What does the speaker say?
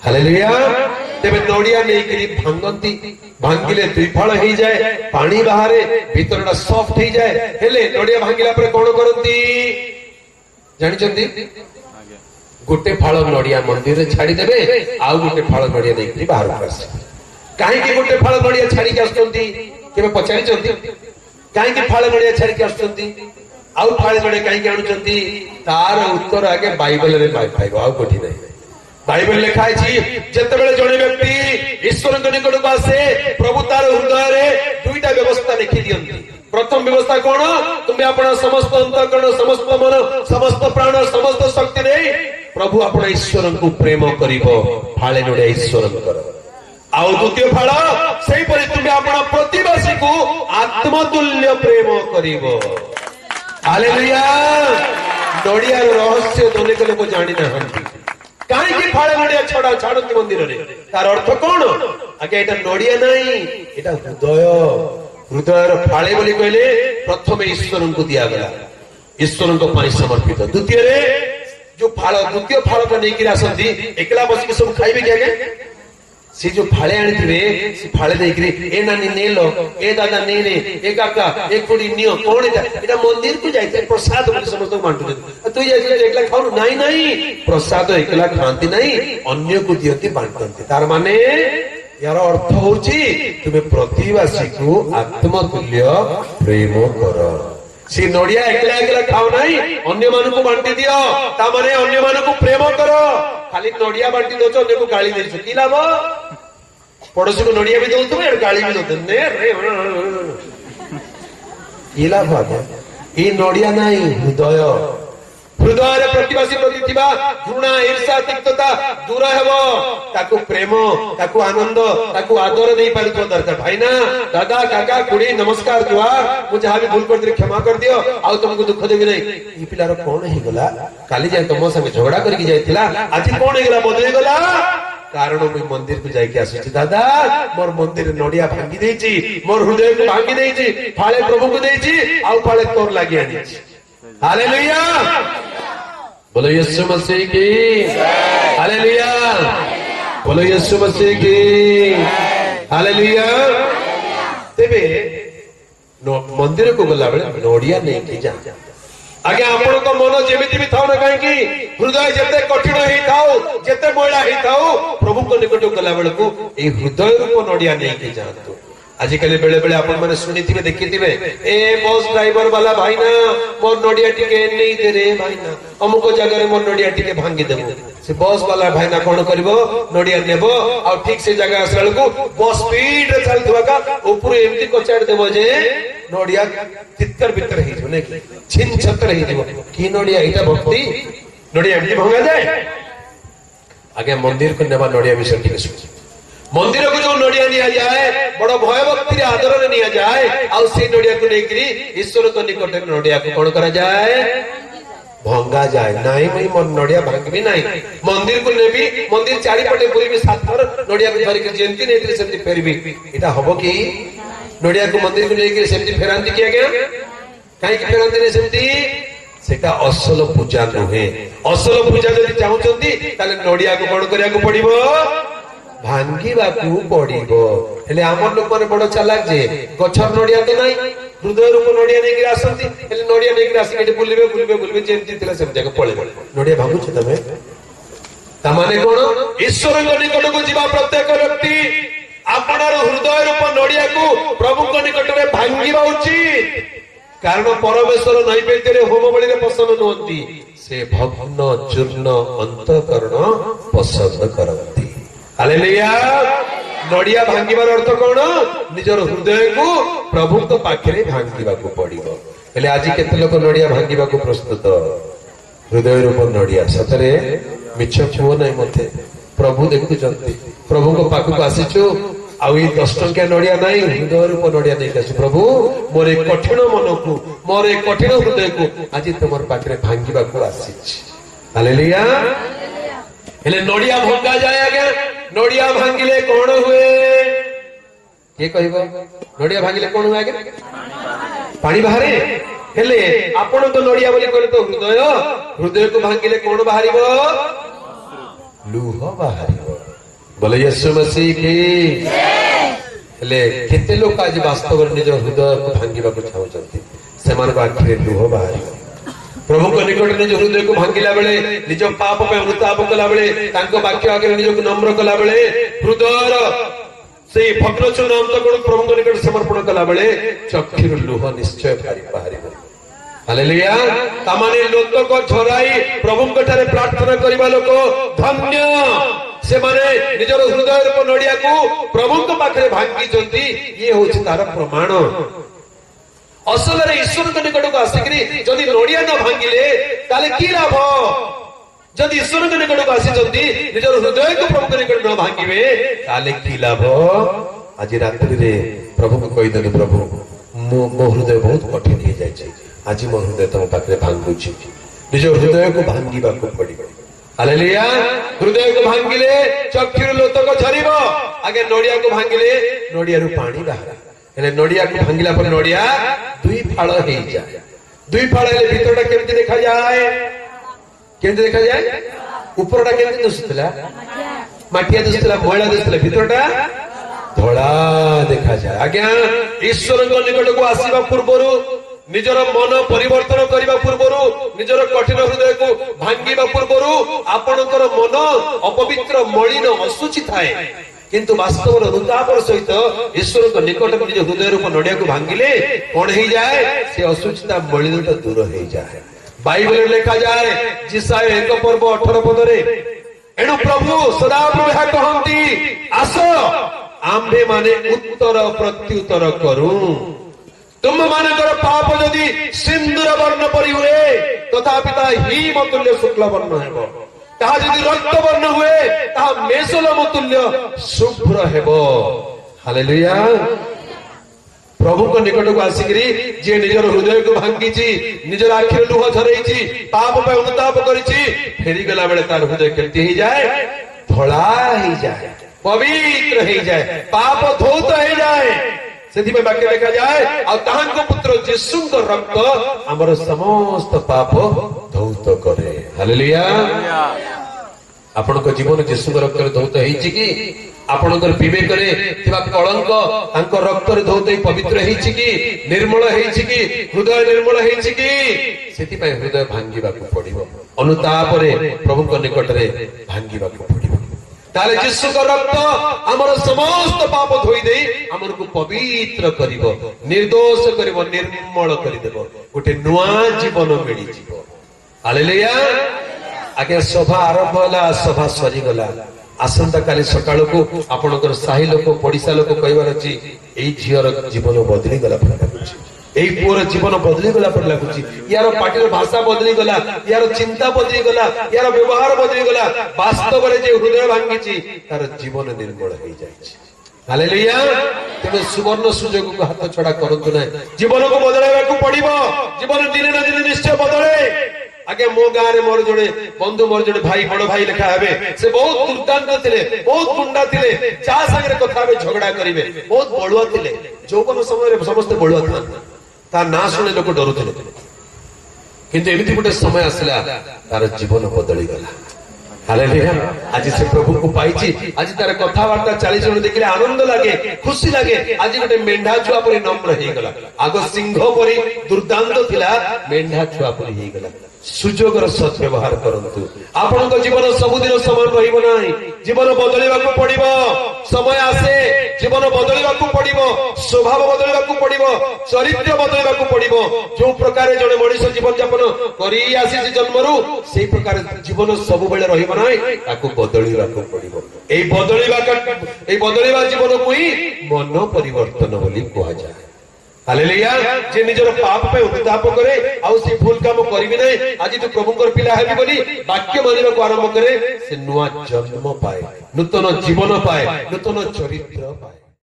Hallelujah. तेरे नड़िया नहीं भांगती भांगिले दुई फल हो जाए पानी बाहर भीतर सॉफ्ट हो जाए हेले नड़िया भांगिला पर कौन करती जानी गोटे फल नड़िया मंदिर छाड़देवे आउ गोटे फल नड़िया नहीं बाहर कहीं गोटे फल नड़िया छाड़ी आसुँच पचारि कहीं फल नड़िया छाड़ी आसुँच आउ फाले नड़िया कहीं आणुंच तार उत्तर आगे बाइबल रे पाइब आउ कोठी नहीं बाइबल लिखा है जितेबले जड़े व्यक्ति ईश्वर निकट को आसे प्रभु तार हृदय रे दुईटा व्यवस्था लिखि दियंती। प्रथम व्यवस्था कौन तुम्हें अपना समस्त अंतःकरण समस्त मन समस्त प्राण समस्त शक्ति रे प्रभु अपना ईश्वर को प्रेम करिवो फाले नड़िया ईश्वर आउ द्वितीय फाल से तुम्हें अपना प्रतिवासी को आत्मतुल्य प्रेम करिवो। हालेलुया। नड़िया रहस्य अनेक लोक जानी ना कहीं फाड़े नड़िया छड़ा छाड़ती मंदिर रे तार अर्थ कौन आगे एटा नड़िया नहीं एटा हृदय हृदय फाड़े बोली कहले प्रथम ईश्वर को दिया गला ईश्वर को पानी समर्पित द्वितीय रे जो फाड़ द्वितीय फाड़ का नहीं किरा आसंती एकला बस के सब खाइबे के आगे सी जो फाड़े आनी थे सी फाड़े देखरी ए नानी ने लो ए दादा ने ए काका ए कुड़ी नियो कौन एटा मंदिर को जाइते प्रसाद बोली समस्त बांटु तू जाइले एकला खाऊ नहीं नहीं प्रसाद एकला खांती नहीं अन्य को दियती बांटती तार माने यार अर्थ होची तुम्हें प्रतिवासी को आत्मतुल्य प्रेम करो सी नड़िया एकला एकला खाओ नहीं अन्य मान को बांटी दियो ता माने अन्य मान को प्रेम करो खाली नड़िया बांटी दो अन्य को गाली दे की लाभ पड़ोसी को नड़िया भी दो गाली भी दो ये लाभ ये नड़िया नहीं हृदय हृदय प्रतिवासी प्रति थिबा घृणा ईर्षा तिक्तता दूर हेबो ताकू प्रेम ताकू आनंद ताकू आदर दे पारितो दरकार भाई ना दादा काका कुड़ी नमस्कार जुहार मु जहां भी भूल करदे क्षमा कर दियो आ तुमको दुख देबी नहीं ई पिलार कोन हे गला काली जाय तुम संगे झगड़ा करके जायतिला आज कोन हे गला बदले गला कारण मुई मंदिर को जाय के आसी दादा मोर मंदिर नड़िया भांगी देची मोर हृदय को भांगी देची फाळे प्रभु को देची आ फाळे तोर लागि आनी हालेलुया। बोलो यीशु मसीह की हालेलुया। बोलो यीशु मसीह की हालेलुया। तेबे मंदिर को गला बेले नड़िया नहीं की जा आगे आपण को मन जेमिति भी थाउ ना कहीं हृदय जते कठिन ही थाउ जते मैला ही थाउ प्रभु को निकट गला बेले को ए हृदय रूप नड़िया नहीं की जातो आजिकल बेले बेले आपण माने सुनिथिबे देखिथिबे ए बस ड्राइवर वाला भाई ना मोर नड़िया टिके नहीं दे रे भाई ना अमुक जगह रे मोर नड़िया टिके भांगी देबो से बस वाला भाई ना कोन करबो नड़िया नेबो आ ठीक से जगह आसल को बस स्पीड रे चलथवा का ऊपर एमती कोचाड़ देबो जे नड़िया तितर भीतर ही जो ने छिन छतर ही देबो की नड़िया एटा भक्ति नड़िया एमती भंगा जाए आगे मंदिर को नेबा नड़िया विषय टिके सुन मंदिर को जो नड़िया निया जाए बड़ भय भक्ति आदर रे निया जाए आउ से नड़िया को लेकरी ईश्वर को निकट नड़िया को कोन करा जाए भंगा जाए नहीं भाई मन नड़िया भांगबी नहीं मंदिर को नेबी मंदिर चारिपटे बुलबी सात थर नड़िया को धरि के जेंती नेत्री सेमती फेरबी एटा हबो की नड़िया को मंदिर को लेकरी सेमती फेरांती किया गया काहे की फेरांती ने सेमती सेटा असल पूजा नुहे असल पूजा जदि चाहुचंती ताले नड़िया को कोन करिया को पड़िबो भांगीबा को पड़िबो हेले हमर लोक माने बड़ चालाक जे गछर नड़िया तो नाही हृदय रूप नड़िया नहीं गिरा आसंती हेले नड़िया नहीं गिरा आसी बुलबे बुलबे बुलबे जेंती थिला सब जगह पळे नड़िया भांगु छ तमे ता माने कोन ईश्वर को निकट को जीवा प्रत्येक व्यक्ति आपणार हृदय रूप नड़िया को प्रभु को निकट रे भांगीबा उचित कारण परमेश्वर नैवेद्य रे होम बलि रे पसंद नोंती से भग्न चूर्ण अंतःकरण पसंद करती। हालेलुया। नड़िया भांगिबार अर्थ कौन निजर हृदय को प्रभु तो पाखे भांगा को पड़ो हेले आज केते लोक नड़िया भांगा को प्रस्तुत हृदय रूप नड़िया सतरे मिछ छुओ नहीं मते प्रभु देखुं प्रभु को पाख को आसीचु आउ 10 टंकिया नड़िया नहीं हृदय रूप नड़िया नहीं आसु प्रभु मोर एक कठिन मन को मोर एक कठिन हृदय को आज तुम पाखे भांगा को आसी। हालेलुया। हेले नड़िया भंगा जाए आगे नड़िया भांगिले कौन हुए ये कहबो नड़िया भांगिले कौन हुए आगे पानी बाहरे हेले आपण तो नड़िया बोली कहले तो हृदय हृदय को भांगिले कौन बाहरिबो लुह बाहरिबो बोले यीशु मसीह की हेले केते लोक आज वास्तव निज हृदय को भांगिबा को चाहउछंती सेमान को आखिरे लुह बाहर प्रभु को निकट निज हृदय को भांगिला बेले निज पाप पे अनुताप कला बेले तांको वाक्य आगे निज को नम्र कला बेले हृदयर से भग्न चूर्ण अंत को प्रभु को निकट समर्पण कला बेले चक्षुर लुह निश्चय बाहर हालेलुया तामाने लोक को झराई प्रभु को ठारे प्रार्थना करिबा लोक धन्य से माने निजर हृदय रूप नड़िया को प्रभु को पाखरे भांगी जंती ये होछि तार प्रमाण असल रे ईश्वर के निकट को आसिकरी जदि नड़िया न भांगिले ताले की लाभ जदि ईश्वर के निकट को आसी जंती निजर हृदय को प्रभु के निकट न भांगिबे ताले की लाभ आज रात्रि रे प्रभु को कहि देले प्रभु मो हृदय बहुत कठिन हो जाय छै आज मो हृदय तुम पाखरे भांगु छी निज हृदय को भांगिबा को पड़िबो हालेलुया हृदय को भांगिले चक्षुर लोतक झरिबो आगे नड़िया को भांगिले नड़िया रु पानी बाहर हेले नड़िया को भांगिला पर नड़िया दुई फाळ हे जाय दुई फाळ हेले भीतरटा केमति देखा जाय ऊपरटा केमति दिसुतला माटिया दिसुतला मोळा दिसुतला भीतरटा धोळा देखा जाय आज्ञा ईश्वर को निकट को आसीबा पूर्वरु निजर मन परिवर्तन करने पूर्वर निजर कठिन हृदय को भांगिबा पूर्वर आपणकर मन अपवित्र मलिन असुचि थाए किंतु वास्तव अनुतापर सहित ईश्वर को निकट निज हृदय रूप नड़िया को भांगिले कौन हो जाए से असुचिता मलिनता दूर हो जाए बाइबल लिखा जाए जिसाय 1:18 पदरे एणु प्रभु सदाप्रभु कहती आस आम्भे माने उत्तर प्रत्युत्तर करूं तुम मानकर पाप जदि सिंदूर वर्ण परि हुए तथापि ता हिम तुल्य शुक्ल वर्ण हेबो ताहा जदि रक्त वर्ण हुए ताहा मेसलम तुल्य शुभ्र हेबो हालेलुया प्रभु को निकट को आसिकरी जे निजर हृदय को भांगीची निजर आखिर लुह झरैची पाप पे अनुताप करिची फेरी गला बेले तार हृदय केमति ही जाए धोळा ही जाए पवित्र ही जाए पाप धौत ही जाए सेथि में वाक्य लिखा जाए आ ताहांको पुत्र यीशुंको रक्त हमर समस्त पाप धौत करे हालेलुया आपनको जीवन यीशुंको रक्त रे धौत हेछि कि आपनकर विवेक रे थिबा कलंक तांको रक्त रे धौत ही पवित्र हेछि कि निर्मल हेछि कि हृदय निर्मल हेछि कि सेथि पे हृदय भांगिबा को पड़िबो अनुताप रे प्रभु को निकट रे भांगिबा को पड़िबो ताले यीशु को रक्त हमर समस्त पाप धोई देई हमर को पवित्र करिवो निर्दोष करिवो निर्मल करि देबो गोटे नुआ जीवन मिली जीवो हालेलुया आगे सभा आरंभ होला सभा सरी गला आसंता काली सकाळ को आपनकर साही लोक पडिसा लोक कहबार अछि एई झियर जीवन बदली गला लाଗୁଛି एई पुअर जीवन बदली गला पर लाଗୁଛି यार पाटीर भाषा बदली गला यार चिंता बदली गला यार व्यवहार बदली गला वास्तव रे जे हृदय भांगीची तार जीवन निर्मल हो जाईछि हालेलुया तेरे सुवर्ण सुजोग को हाथ छड़ा करंतु नै जीवन को बदलाइबा को पड़िबो जीवन दिने न दिने निश्चय बदले आगे मो गाँ रे मोर जोड़े बंधु मोर जोड़े भाई बड़ भाई लिखा है से बहुत दुर्दांत थिले बहुत गुंडा थिले चा संगे कथा में झगड़ा करिवे बहुत बळुआ थिले जौवन समय रे समस्त बळुआ था ता ना सुने लोक डरुथिले किंतु एमिति गोटे समय आसला तार जीवन बदली गला हालेलुया आज से प्रभु को पाइछि आज तार कथा वार्ता 40 जन देखिले आनंद लागे खुशी लागे आज गोटे मेंढा छुआ परि नम्र हे गला आगो सिंह परि दुर्दांत थिला मेंढा छुआ परि हे गला सुजोगर सद्व्यवहार करंतु आपनको जीवन सबुदिन समान रहिबो नाही जीवन बदलिबा को पड़िबो समय आसे जीवन बदलिबा को पड़िबो स्वभाव बदलिबा को पड़िबो चरित्र बदलिबा को पड़िबो जो प्रकार जने मनुष्य जीवन यापन करी आसी जन्मरु सेही प्रकार जीवन सब बेले रहिबो नाही ताको बदलिबा को पड़िबो एई बदलिबा जीवन को ही मन परिवर्तन बोली कहा जाय हालेलुया जे निजर पाप पे अनुताप करे आउ से भूल काम करिबि नै आज तो प्रभुकर पिला हेबि बोली वाक्य मानिबा को आरंभ करे से नुआ जन्म पाए नूतन जीवन पाए नूतन चरित्र पाए।